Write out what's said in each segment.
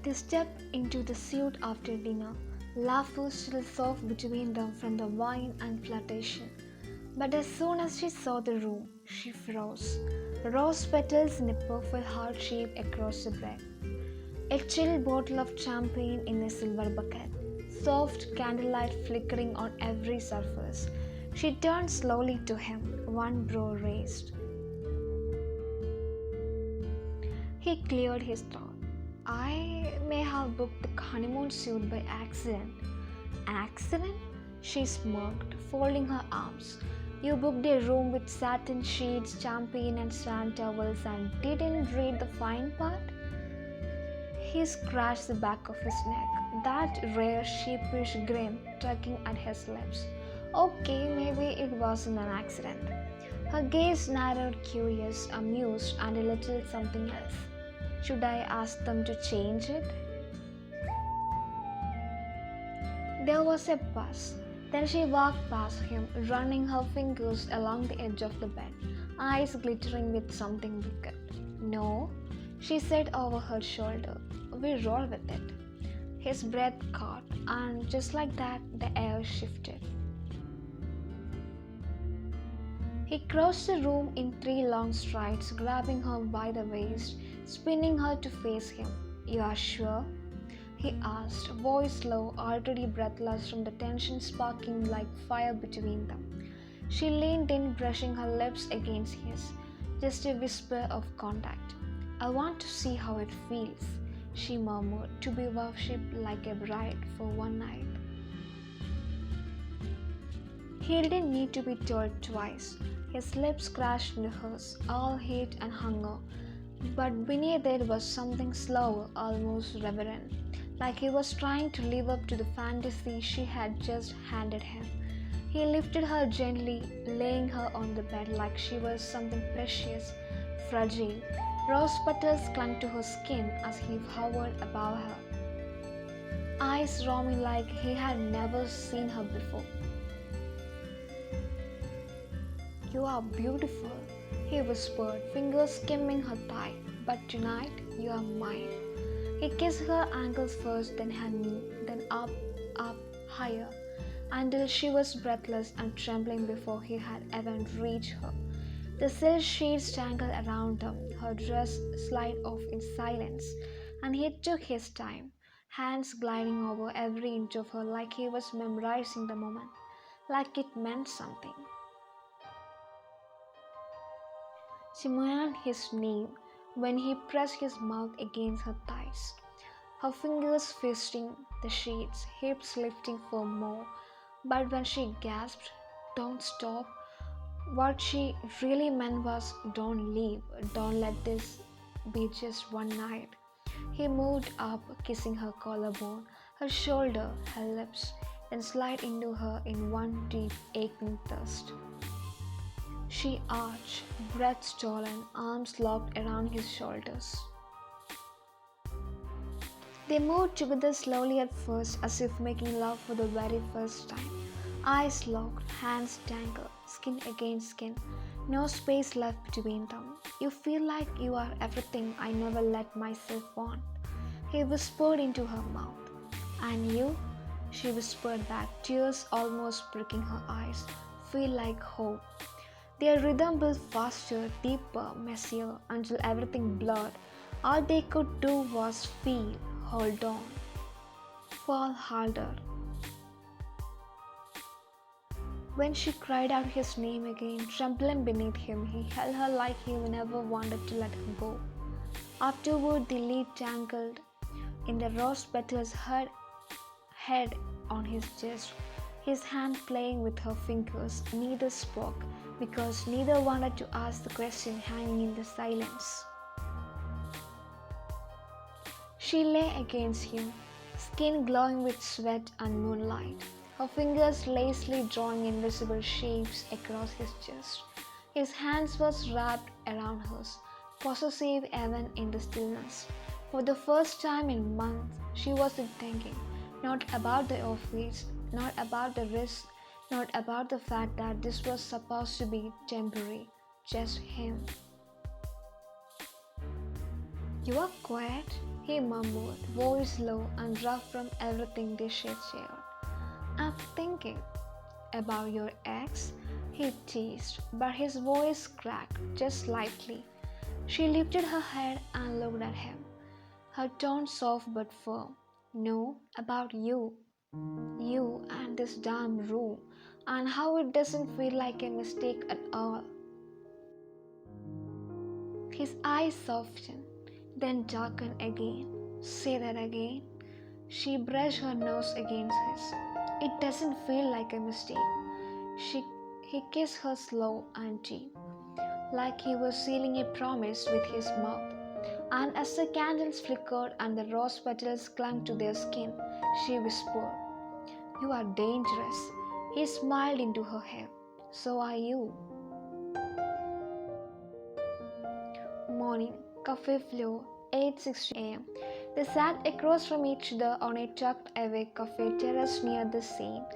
They stepped into the suite after dinner, laughter still soft between them from the wine and flirtation. But as soon as she saw the room, she froze. Rose petals in a perfect heart shape across the bed. A chill bottle of champagne in a silver bucket. Soft candlelight flickering on every surface. She turned slowly to him, one brow raised. He cleared his throat. I may have booked the honeymoon suite by accident. Accident? She smirked, folding her arms. You booked a room with satin sheets, champagne and sand towels and didn't read the fine part? He scratched the back of his neck, that rare sheepish grin tugging at his lips. Okay, maybe it wasn't an accident. Her gaze narrowed, curious, amused, and a little something else. Should I ask them to change it? There was a pause. Then she walked past him, running her fingers along the edge of the bed, eyes glittering with something wicked. No, she said over her shoulder. We roll with it. His breath caught, and just like that, the air shifted. He crossed the room in 3 long strides, grabbing her by the waist, spinning her to face him. You are sure? He asked, voice low, already breathless from the tension sparking like fire between them. She leaned in, brushing her lips against his, just a whisper of contact. I want to see how it feels, she murmured, to be worshipped like a bride for one night. He didn't need to be told twice. His lips crashed into hers, all hate and hunger, but beneath it was something slower, almost reverent, like he was trying to live up to the fantasy she had just handed him. He lifted her gently, laying her on the bed like she was something precious, fragile. Rose petals clung to her skin as he hovered above her, eyes roaming like he had never seen her before. You are beautiful, he whispered, fingers skimming her thigh. But tonight, you are mine. He kissed her ankles first, then her knee, then up, higher, until she was breathless and trembling before he had even reached her. The silk sheets tangled around them, her dress slid off in silence, and he took his time, hands gliding over every inch of her like he was memorizing the moment, like it meant something. She moaned his name when he pressed his mouth against her thighs, her fingers fisting the sheets, hips lifting for more. But when she gasped, "Don't stop," what she really meant was, "Don't leave, don't let this be just one night." He moved up, kissing her collarbone, her shoulder, her lips, then slid into her in one deep, aching thirst. She arched, breath stolen, arms locked around his shoulders. They moved together slowly at first, as if making love for the very first time. Eyes locked, hands tangled, skin against skin, no space left between them. You feel like you are everything I never let myself want, he whispered into her mouth. And you, she whispered back, tears almost pricking her eyes, feel like hope. Their rhythm built faster, deeper, messier, until everything blurred. All they could do was feel, hold on, fall harder. When she cried out his name again, trembling beneath him, he held her like he never wanted to let her go. Afterward, the lead tangled in the rose petals, her head on his chest, his hand playing with her fingers. Neither spoke, because neither wanted to ask the question hanging in the silence. She lay against him, skin glowing with sweat and moonlight, her fingers lazily drawing invisible shapes across his chest. His hands was wrapped around hers, possessive even in the stillness. For the first time in months, she wasn't thinking, not about the office, not about the risk, not about the fact that this was supposed to be temporary, just him. You are quiet, he mumbled, voice low and rough from everything they shared. I'm thinking about your ex, he teased, but his voice cracked just slightly. She lifted her head and looked at him, her tone soft but firm. No, about you. You and this damn room, and how it doesn't feel like a mistake at all. His eyes softened, then darkened again. Say that again. She brushed her nose against his. It doesn't feel like a mistake. He kissed her slow and deep, like he was sealing a promise with his mouth. And as the candles flickered and the rose petals clung to their skin, she whispered, "You are dangerous." He smiled into her hair. "So are you." Morning, cafe floor, 8:60 a.m. They sat across from each other on a tucked away cafe terrace near the Seine,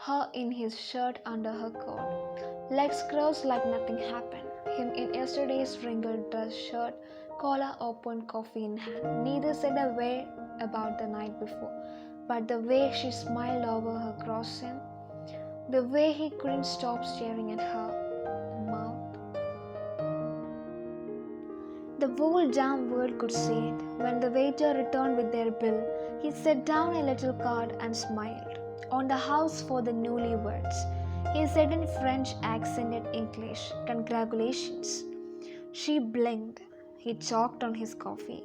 her in his shirt under her coat, legs crossed like nothing happened, him in yesterday's wrinkled dress shirt, collar open, coffee in hand. Neither said a word about the night before, but the way she smiled over her crossing, the way he couldn't stop staring at her mouth. The whole damn world could see it. When the waiter returned with their bill, he set down a little card and smiled. On the house for the newlyweds, he said in French accented English, "Congratulations." She blinked. He choked on his coffee.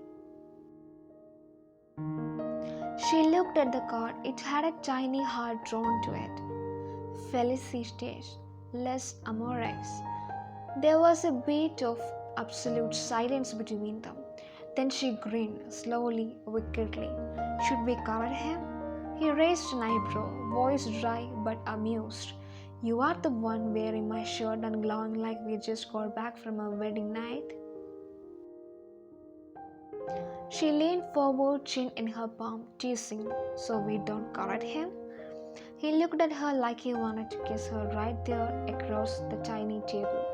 She looked at the card. It had a tiny heart drawn to it. "Felicités, les amores." There was a beat of absolute silence between them. Then she grinned, slowly, wickedly. "Should we correct him?" He raised an eyebrow, voice dry but amused. "You are the one wearing my shirt and glowing like we just got back from a wedding night." She leaned forward, chin in her palm, teasing. "So we don't correct him?" He looked at her like he wanted to kiss her right there across the tiny table.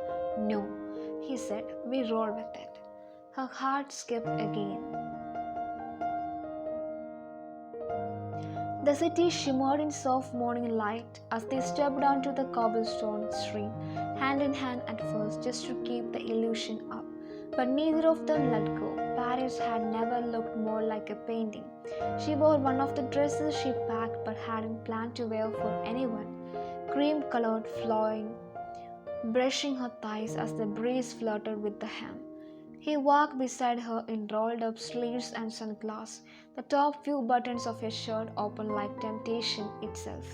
"No," he said, "we roll with it." Her heart skipped again. The city shimmered in soft morning light as they stepped onto the cobblestone street, hand in hand at first, just to keep the illusion up. But neither of them let go. Paris had never looked more like a painting. She wore one of the dresses she packed but hadn't planned to wear for anyone, cream-colored, flowing, brushing her thighs as the breeze flirted with the hem. He walked beside her in rolled-up sleeves and sunglasses, the top few buttons of his shirt open like temptation itself.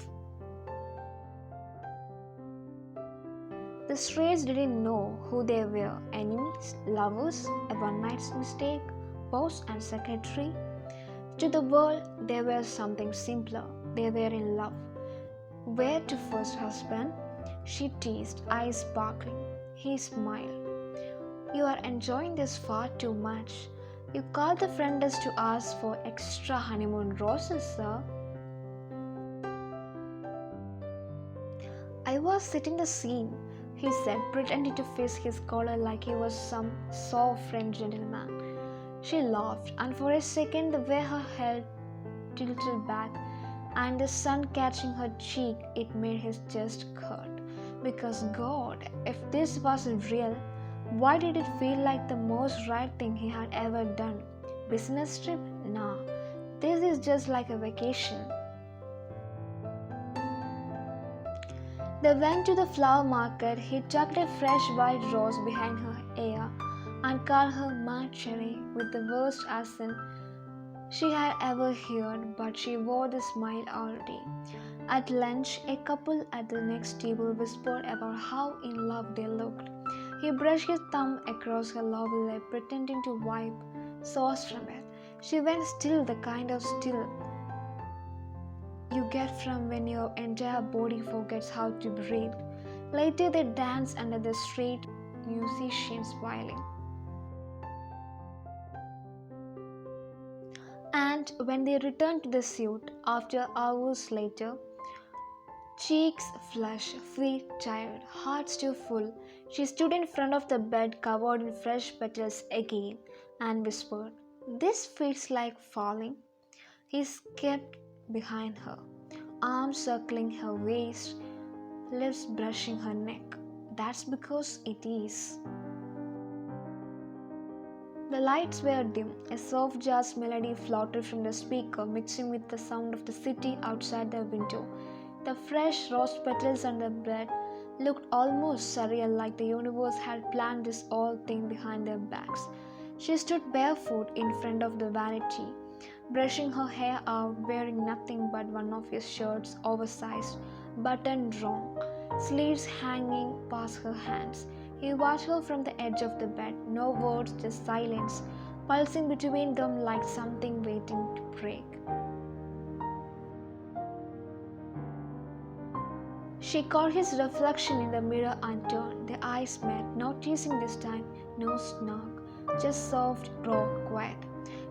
The strays didn't know who they were, enemies, lovers, a one-night mistake, boss and secretary. To the world, they were something simpler. They were in love. "Where to first, husband?" she teased, eyes sparkling. He smiled. "You are enjoying this far too much. You called the front desk to ask for extra honeymoon roses, sir." "I was setting the scene," he said, pretending to face his collar like he was some soft French gentleman. She laughed, and for a second the way her head tilted back and the sun catching her cheek, it made his chest hurt. Because God, if this wasn't real, why did it feel like the most right thing he had ever done? Business trip? Nah, this is just like a vacation. They went to the flower market. He tucked a fresh white rose behind her ear and called her "ma chérie" with the worst accent she had ever heard, but she wore the smile already. At lunch, a couple at the next table whispered about how in love they looked. He brushed his thumb across her lower lip, pretending to wipe sauce from it. She went still, the kind of still you get from when your entire body forgets how to breathe. Later, they danced under the street musicians violin. And when they returned to the suite, after hours later, cheeks flushed, feet tired, heart still full, she stood in front of the bed covered in fresh petals again and whispered, This feels like falling. He skipped behind her, arms circling her waist, lips brushing her neck. That's because it is. The lights were dim. A soft jazz melody floated from the speaker, mixing with the sound of the city outside the window. The fresh rose petals on the bed looked almost surreal, like the universe had planned this whole thing behind their backs. She stood barefoot in front of the vanity, brushing her hair out, wearing nothing but one of his shirts, oversized, buttoned wrong, sleeves hanging past her hands. He watched her from the edge of the bed, no words, just silence, pulsing between them like something waiting to break. She caught his reflection in the mirror and turned. Their eyes met, not teasing this time, no snark, just soft, raw, quiet.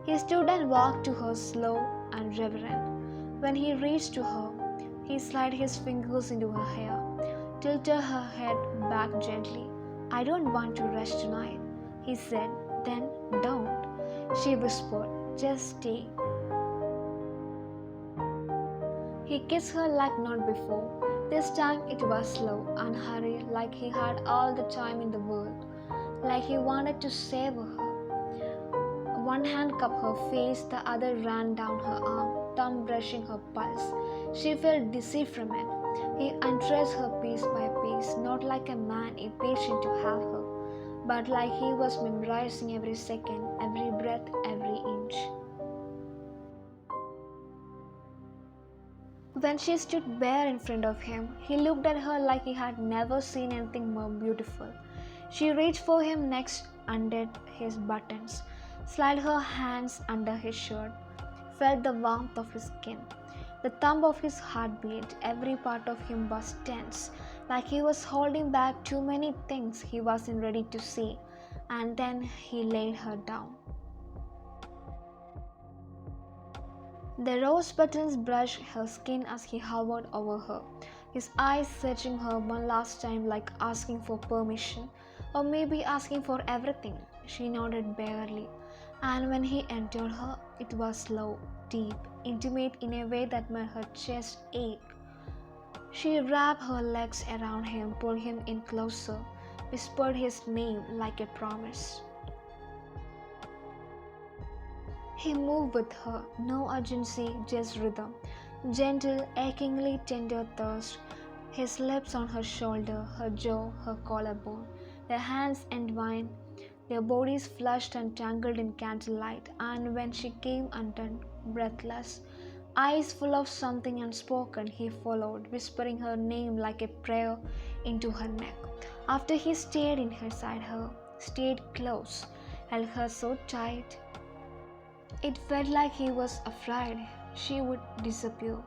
He stood and walked to her, slow and reverent. When he reached to her, he slid his fingers into her hair, tilted her head back gently. "I don't want to rush tonight," he said. "Then don't," she whispered. "Just stay." He kissed her like not before. This time it was slow, unhurried, like he had all the time in the world, like he wanted to savor her. One hand cupped her face, the other ran down her arm, thumb brushing her pulse. She felt dizzy from it. He undressed her piece by piece, not like a man impatient to have her, but like he was memorizing every second, every breath, every inch. When she stood bare in front of him, he looked at her like he had never seen anything more beautiful. She reached for him next, undid his buttons, slid her hands under his shirt, felt the warmth of his skin, the thump of his heartbeat. Every part of him was tense, like he was holding back too many things he wasn't ready to say. And then he laid her down. The rose petals brushed her skin as he hovered over her, his eyes searching her one last time, like asking for permission, or maybe asking for everything. She nodded barely, and when he entered her, it was slow, deep, intimate in a way that made her chest ache. She wrapped her legs around him, pulled him in closer, whispered his name like a promise. He moved with her, no urgency, just rhythm, gentle, achingly tender thirst, his lips on her shoulder, her jaw, her collarbone, their hands entwined, their bodies flushed and tangled in candlelight. And when she came undone, breathless, eyes full of something unspoken, he followed, whispering her name like a prayer into her neck. After he stayed inside her, stayed close, held her so tight, it felt like he was afraid she would disappear.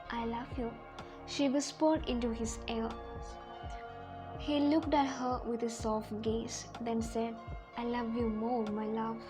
"I love you," she whispered into his ear. He looked at her with a soft gaze, then said, "I love you more, my love."